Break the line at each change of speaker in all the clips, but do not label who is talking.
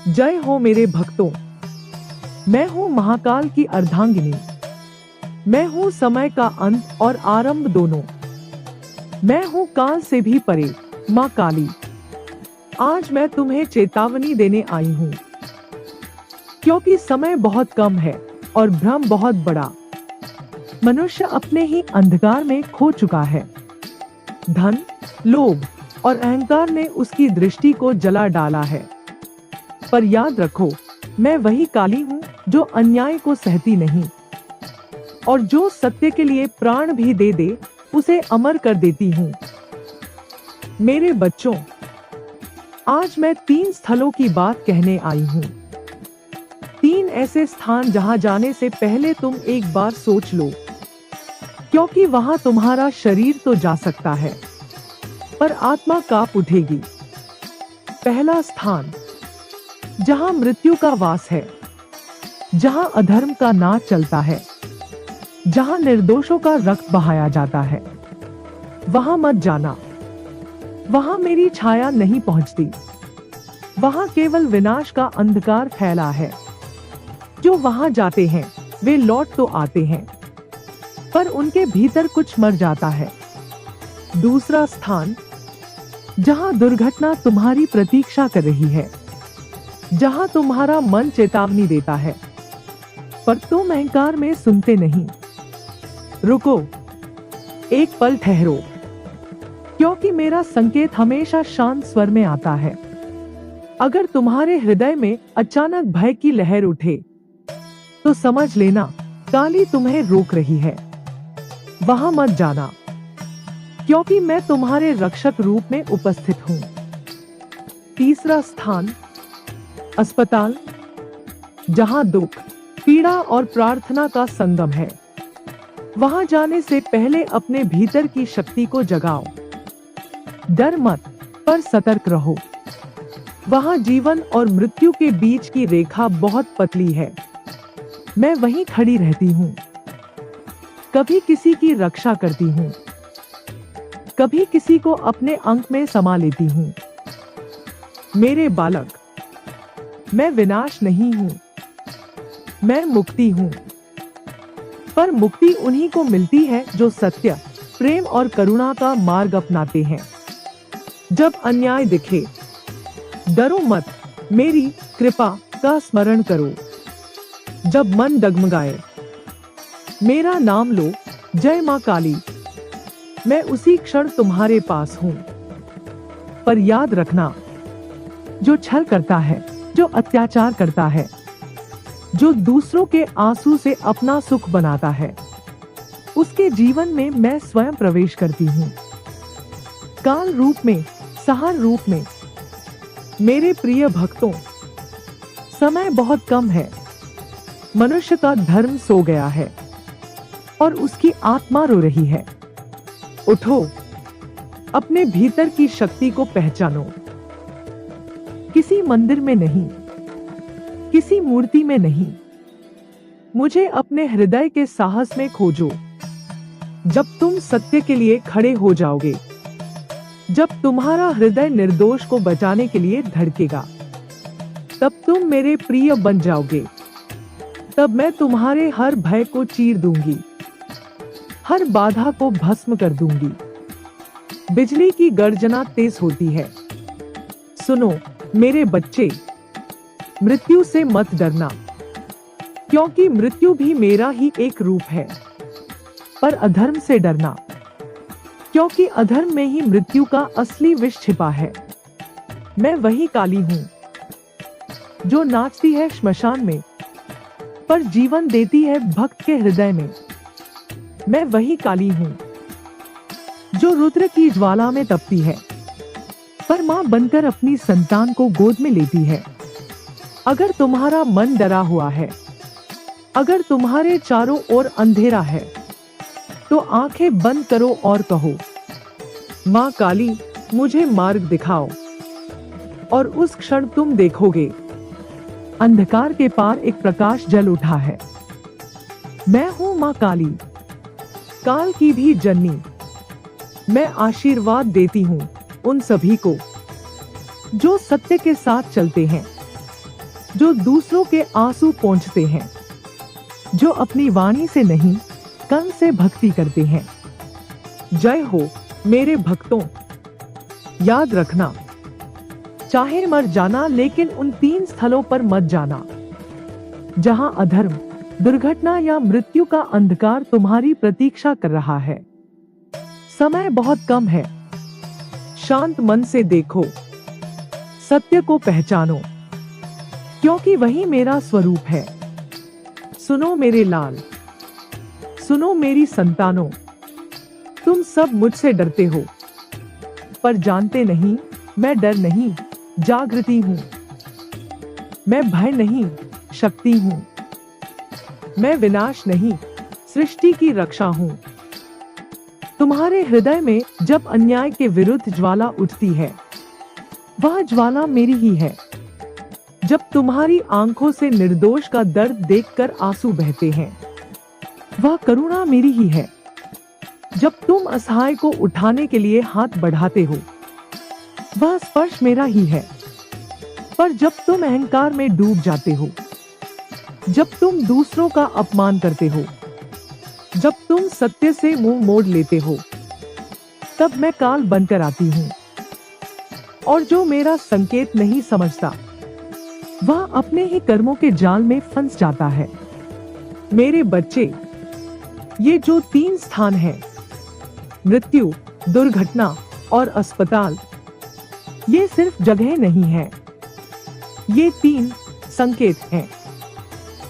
जय हो मेरे भक्तों। मैं हूँ महाकाल की अर्धांगिनी। मैं हूँ समय का अंत और आरंभ दोनों। मैं हूँ काल से भी परे, माँ काली। आज मैं तुम्हें चेतावनी देने आई हूँ, क्योंकि समय बहुत कम है और भ्रम बहुत बड़ा। मनुष्य अपने ही अंधकार में खो चुका है। धन, लोभ और अहंकार ने उसकी दृष्टि को जला डाला है। पर याद रखो, मैं वही काली हूँ जो अन्याय को सहती नहीं और जो सत्य के लिए प्राण भी दे दे उसे अमर कर देती हूँ। मेरे बच्चों, आज मैं 3 स्थलों की बात कहने आई हूँ। 3 ऐसे स्थान जहाँ जाने से पहले तुम एक बार सोच लो, क्योंकि वहां तुम्हारा शरीर तो जा सकता है पर आत्मा कांप उठेगी। पहला स्थान, जहां मृत्यु का वास है, जहां अधर्म का नाच चलता है, जहां निर्दोषों का रक्त बहाया जाता है, वहां मत जाना। वहां मेरी छाया नहीं पहुंचती। वहां केवल विनाश का अंधकार फैला है। जो वहां जाते हैं वे लौट तो आते हैं, पर उनके भीतर कुछ मर जाता है। दूसरा स्थान, जहां दुर्घटना तुम्हारी प्रतीक्षा कर रही है, जहां तुम्हारा मन चेतावनी देता है पर तुम अहंकार में सुनते नहीं। रुको, एक पल ठहरो, क्योंकि मेरा संकेत हमेशा शांत स्वर में आता है। अगर तुम्हारे हृदय में अचानक भय की लहर उठे तो समझ लेना काली तुम्हें रोक रही है। वहां मत जाना, क्योंकि मैं तुम्हारे रक्षक रूप में उपस्थित हूं। तीसरा स्थान, अस्पताल, जहां दुख, पीड़ा और प्रार्थना का संगम है। वहां जाने से पहले अपने भीतर की शक्ति को जगाओ। डर मत, पर सतर्क रहो। वहां जीवन और मृत्यु के बीच की रेखा बहुत पतली है। मैं वहीं खड़ी रहती हूँ। कभी किसी की रक्षा करती हूँ, कभी किसी को अपने अंक में समा लेती हूँ। मेरे बालक, मैं विनाश नहीं हूँ, मैं मुक्ति हूँ। पर मुक्ति उन्हीं को मिलती है जो सत्य, प्रेम और करुणा का मार्ग अपनाते हैं। जब अन्याय दिखे, डरो मत, मेरी कृपा का स्मरण करो। जब मन डगमगाए, मेरा नाम लो, जय माँ काली। मैं उसी क्षण तुम्हारे पास हूँ। पर याद रखना, जो छल करता है, जो अत्याचार करता है, जो दूसरों के आंसू से अपना सुख बनाता है, उसके जीवन में मैं स्वयं प्रवेश करती हूँ। काल रूप में, सहार रूप में। मेरे प्रिय भक्तों, समय बहुत कम है। मनुष्य का धर्म सो गया है और उसकी आत्मा रो रही है। उठो, अपने भीतर की शक्ति को पहचानो। किसी मंदिर में नहीं, किसी मूर्ति में नहीं, मुझे अपने हृदय के साहस में खोजो। जब तुम सत्य के लिए खड़े हो जाओगे, जब तुम्हारा हृदय निर्दोष को बचाने के लिए धड़केगा, तब तुम मेरे प्रिय बन जाओगे। तब मैं तुम्हारे हर भय को चीर दूंगी, हर बाधा को भस्म कर दूंगी। बिजली की गर्जना तेज होती है। सुनो मेरे बच्चे, मृत्यु से मत डरना, क्योंकि मृत्यु भी मेरा ही एक रूप है। पर अधर्म से डरना, क्योंकि अधर्म में ही मृत्यु का असली विष छिपा है। मैं वही काली हूँ जो नाचती है श्मशान में, पर जीवन देती है भक्त के हृदय में। मैं वही काली हूँ जो रुद्र की ज्वाला में तपती है, पर मां बनकर अपनी संतान को गोद में लेती है। अगर तुम्हारा मन डरा हुआ है, अगर तुम्हारे चारों ओर अंधेरा है, तो आंखें बंद करो और कहो, मां काली, मुझे मार्ग दिखाओ। और उस क्षण तुम देखोगे, अंधकार के पार एक प्रकाश जल उठा है। मैं हूं मां काली, काल की भी जननी। मैं आशीर्वाद देती हूँ उन सभी को जो सत्य के साथ चलते हैं, जो दूसरों के आंसू पोंछते हैं, जो अपनी वाणी से नहीं कर्म से भक्ति करते हैं। जय हो मेरे भक्तों। याद रखना, चाहे मर जाना लेकिन उन 3 स्थलों पर मत जाना जहां अधर्म, दुर्घटना या मृत्यु का अंधकार तुम्हारी प्रतीक्षा कर रहा है। समय बहुत कम है। शांत मन से देखो, सत्य को पहचानो, क्योंकि वही मेरा स्वरूप है। सुनो मेरे लाल, सुनो मेरी संतानों, तुम सब मुझसे डरते हो, पर जानते नहीं मैं डर नहीं, जागृति हूं। मैं भय नहीं, शक्ति हूं। मैं विनाश नहीं, सृष्टि की रक्षा हूं। तुम्हारे हृदय में जब अन्याय के विरुद्ध ज्वाला उठती है, वह ज्वाला मेरी ही है। जब तुम्हारी आंखों से निर्दोष का दर्द देखकर आंसू बहते हैं, वह करुणा मेरी ही है। जब तुम असहाय को उठाने के लिए हाथ बढ़ाते हो, वह स्पर्श मेरा ही है। पर जब तुम अहंकार में डूब जाते हो, जब तुम दूसरों का अपमान करते हो, जब तुम सत्य से मुंह मोड़ लेते हो, तब मैं काल बनकर आती हूँ। और जो मेरा संकेत नहीं समझता, वह अपने ही कर्मों के जाल में फंस जाता है। मेरे बच्चे, ये जो 3 स्थान हैं, मृत्यु, दुर्घटना और अस्पताल, ये सिर्फ जगह नहीं है, ये 3 संकेत हैं।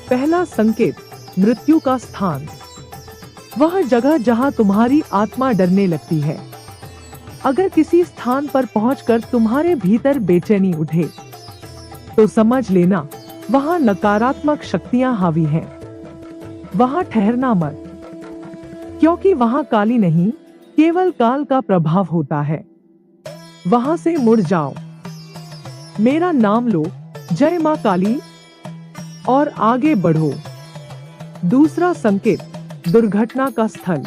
पहला संकेत, मृत्यु का स्थान, वह जगह जहां तुम्हारी आत्मा डरने लगती है। अगर किसी स्थान पर पहुंचकर तुम्हारे भीतर बेचैनी उठे, तो समझ लेना वहां नकारात्मक शक्तियां हावी हैं। वहां ठहरना मत, क्योंकि वहां काली नहीं, केवल काल का प्रभाव होता है। वहां से मुड़ जाओ, मेरा नाम लो, जय मां काली, और आगे बढ़ो। दूसरा संकेत, दुर्घटना का स्थल।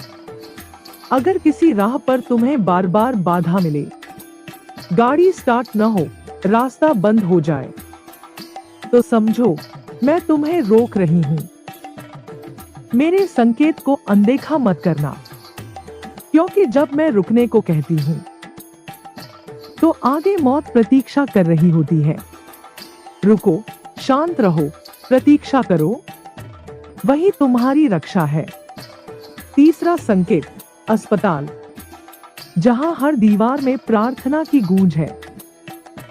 अगर किसी राह पर तुम्हें बार बार बाधा मिले, गाड़ी स्टार्ट न हो, रास्ता बंद हो जाए, तो समझो मैं तुम्हें रोक रही हूं। मेरे संकेत को अनदेखा मत करना, क्योंकि जब मैं रुकने को कहती हूं, तो आगे मौत प्रतीक्षा कर रही होती है। रुको, शांत रहो, प्रतीक्षा करो, वही तुम्हारी रक्षा है। तीसरा संकेत, अस्पताल। जहां हर दीवार में प्रार्थना की गूंज है,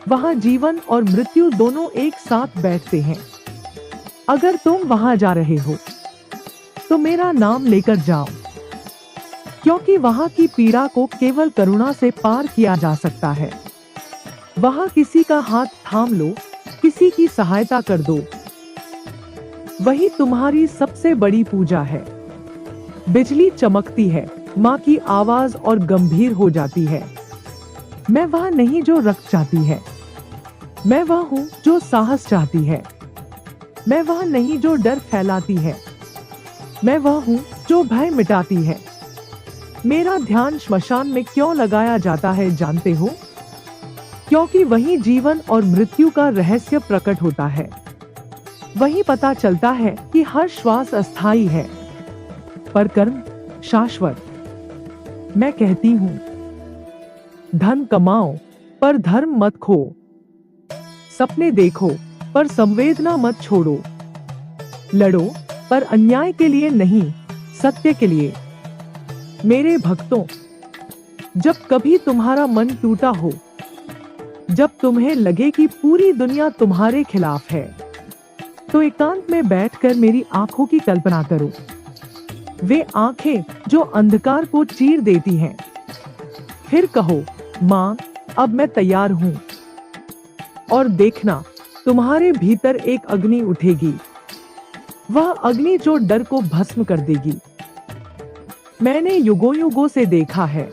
वहां जीवन और मृत्यु दोनों एक साथ बैठते हैं। अगर तुम वहां जा रहे हो, तो मेरा नाम लेकर जाओ, क्योंकि वहां की पीड़ा को केवल करुणा से पार किया जा सकता है। वहां किसी का हाथ थाम लो, किसी की सहायता कर दो, वही तुम्हारी सबसे बड़ी पूजा है। बिजली चमकती है, माँ की आवाज और गंभीर हो जाती है। मैं वह नहीं जो रक्त चाहती है, मैं वह हूँ जो साहस चाहती है। मैं वह नहीं जो डर फैलाती है, मैं वह हूँ जो भय मिटाती है। मेरा ध्यान श्मशान में क्यों लगाया जाता है जानते हो? क्योंकि वही जीवन और मृत्यु का रहस्य प्रकट होता है। वही पता चलता है कि हर श्वास अस्थायी है, पर कर्म शाश्वत। मैं कहती हूँ, धन कमाओ पर धर्म मत खो, सपने देखो पर संवेदना मत छोड़ो, लड़ो पर अन्याय के लिए नहीं, सत्य के लिए। मेरे भक्तों, जब कभी तुम्हारा मन टूटा हो, जब तुम्हें लगे कि पूरी दुनिया तुम्हारे खिलाफ है, तो एकांत में बैठकर मेरी आंखों की कल्पना करो। वे आंखें जो अंधकार को चीर देती हैं। फिर कहो, माँ, अब मैं तैयार हूँ। और देखना, तुम्हारे भीतर एक अग्नि उठेगी, वह अग्नि जो डर को भस्म कर देगी। मैंने युगों युगों से देखा है,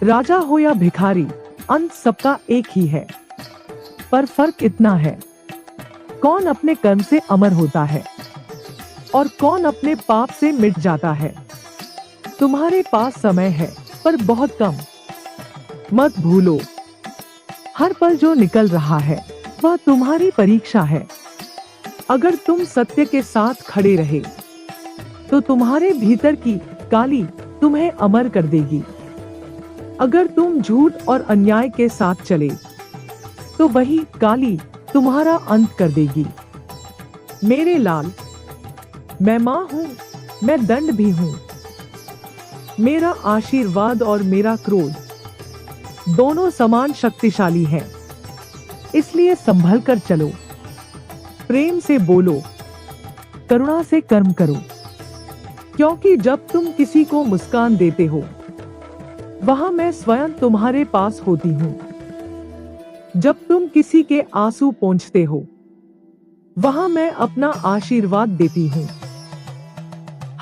राजा हो या भिखारी, अंत सबका एक ही है। पर फर्क इतना है, कौन अपने कर्म से अमर होता है और कौन अपने पाप से मिट जाता है। तुम्हारे पास समय है, पर बहुत कम। मत भूलो, हर पल जो निकल रहा है, वह तुम्हारी परीक्षा है। अगर तुम सत्य के साथ खड़े रहे तो तुम्हारे भीतर की काली तुम्हें अमर कर देगी। अगर तुम झूठ और अन्याय के साथ चले तो वही काली तुम्हारा अंत कर देगी। मेरे लाल, मैं मां हूं, मैं दंड भी हूं। मेरा आशीर्वाद और मेरा क्रोध दोनों समान शक्तिशाली हैं। इसलिए संभल कर चलो, प्रेम से बोलो, करुणा से कर्म करो। क्योंकि जब तुम किसी को मुस्कान देते हो वहां मैं स्वयं तुम्हारे पास होती हूं। जब तुम किसी के आंसू पोंछते हो वहां मैं अपना आशीर्वाद देती हूं।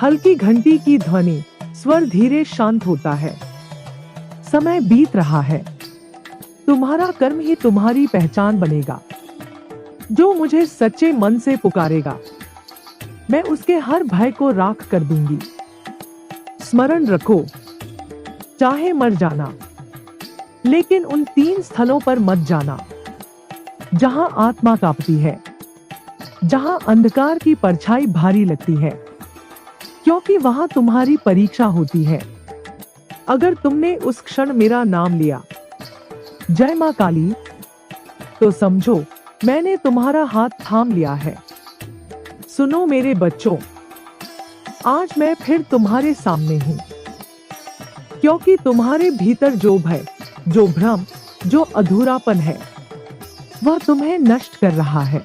हल्की घंटी की ध्वनि, स्वर धीरे शांत होता है। समय बीत रहा है, तुम्हारा कर्म ही तुम्हारी पहचान बनेगा। जो मुझे सच्चे मन से पुकारेगा मैं उसके हर भय को राख कर दूंगी। स्मरण रखो, चाहे मर जाना लेकिन उन 3 स्थलों पर मत जाना जहां आत्मा कांपती है, जहां अंधकार की परछाई भारी लगती है, क्योंकि वहां तुम्हारी परीक्षा होती है। अगर तुमने उस क्षण मेरा नाम लिया, जय मां काली, तो समझो मैंने तुम्हारा हाथ थाम लिया है। सुनो मेरे बच्चों, आज मैं फिर तुम्हारे सामने हूं, क्योंकि तुम्हारे भीतर जो भय, जो भ्रम, जो अधूरापन है वह तुम्हें नष्ट कर रहा है।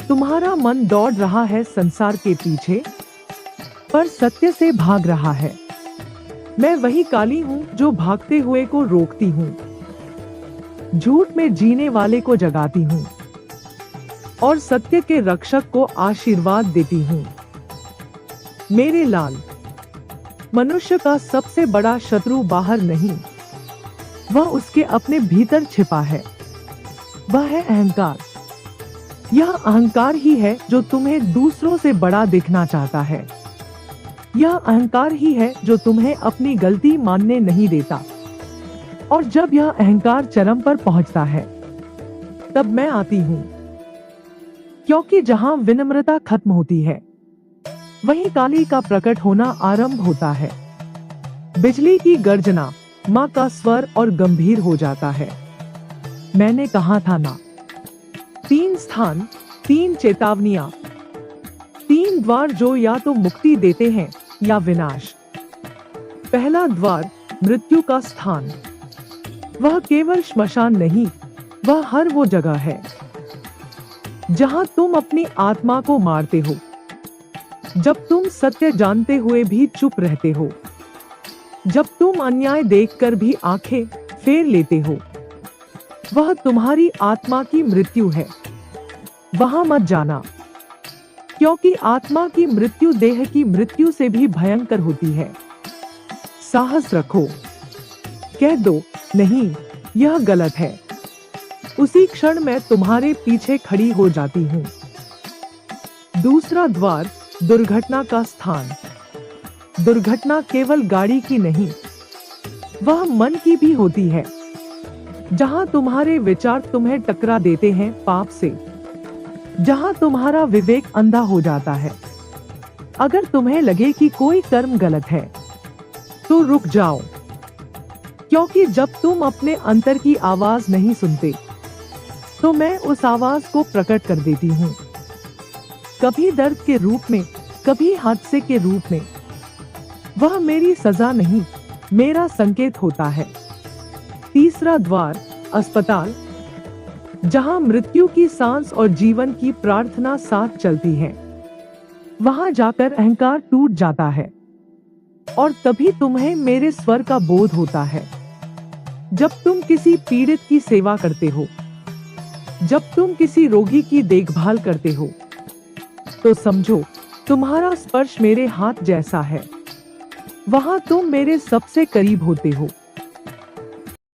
तुम्हारा मन दौड़ रहा है संसार के पीछे, पर सत्य से भाग रहा है। मैं वही काली हूं जो भागते हुए को रोकती हूं, झूठ में जीने वाले को जगाती हूं और सत्य के रक्षक को आशीर्वाद देती हूं। मेरे लाल, मनुष्य का सबसे बड़ा शत्रु बाहर नहीं, वह उसके अपने भीतर छिपा है। वह है अहंकार। यह अहंकार ही है जो तुम्हें दूसरों से बड़ा दिखना चाहता है। यह अहंकार ही है जो तुम्हें अपनी गलती मानने नहीं देता। और जब यह अहंकार चरम पर पहुंचता है तब मैं आती हूं, क्योंकि जहां विनम्रता खत्म होती है वहीं काली का प्रकट होना आरंभ होता है। बिजली की गर्जना, मां का स्वर और गंभीर हो जाता है। मैंने कहा था ना, 3 स्थान, 3 चेतावनियां, 3 द्वार जो या तो मुक्ति देते हैं या विनाश। पहला द्वार मृत्यु का स्थान। वह केवल श्मशान नहीं, वह हर वो जगह है जहां तुम अपनी आत्मा को मारते हो, जब तुम सत्य जानते हुए भी चुप रहते हो, जब तुम अन्याय देखकर भी आंखें फेर लेते हो। वह तुम्हारी आत्मा की मृत्यु है। वहां मत जाना, क्योंकि आत्मा की मृत्यु देह की मृत्यु से भी भयंकर होती है। साहस रखो, कह दो नहीं, यह गलत है। उसी क्षण मैं तुम्हारे पीछे खड़ी हो जाती हूँ। दूसरा द्वार दुर्घटना का स्थान। दुर्घटना केवल गाड़ी की नहीं, वह मन की भी होती है, जहां तुम्हारे विचार तुम्हें टकरा देते हैं पाप से, जहां तुम्हारा विवेक अंधा हो जाता है। अगर तुम्हें लगे कि कोई कर्म गलत है तो रुक जाओ, क्योंकि जब तुम अपने अंतर की आवाज नहीं सुनते तो मैं उस आवाज को प्रकट कर देती हूँ। कभी दर्द के रूप में, कभी हादसे के रूप में। वह मेरी सजा नहीं, मेरा संकेत होता है। तीसरा द्वार अस्पताल, जहां मृत्यु की सांस और जीवन की प्रार्थना साथ चलती है। वहां जाकर अहंकार टूट जाता है और तभी तुम्हें मेरे स्वर का बोध होता है। जब तुम किसी पीड़ित की सेवा करते हो, जब तुम किसी रोगी की देखभाल करते हो, तो समझो तुम्हारा स्पर्श मेरे हाथ जैसा है। वहां तुम मेरे सबसे करीब होते हो।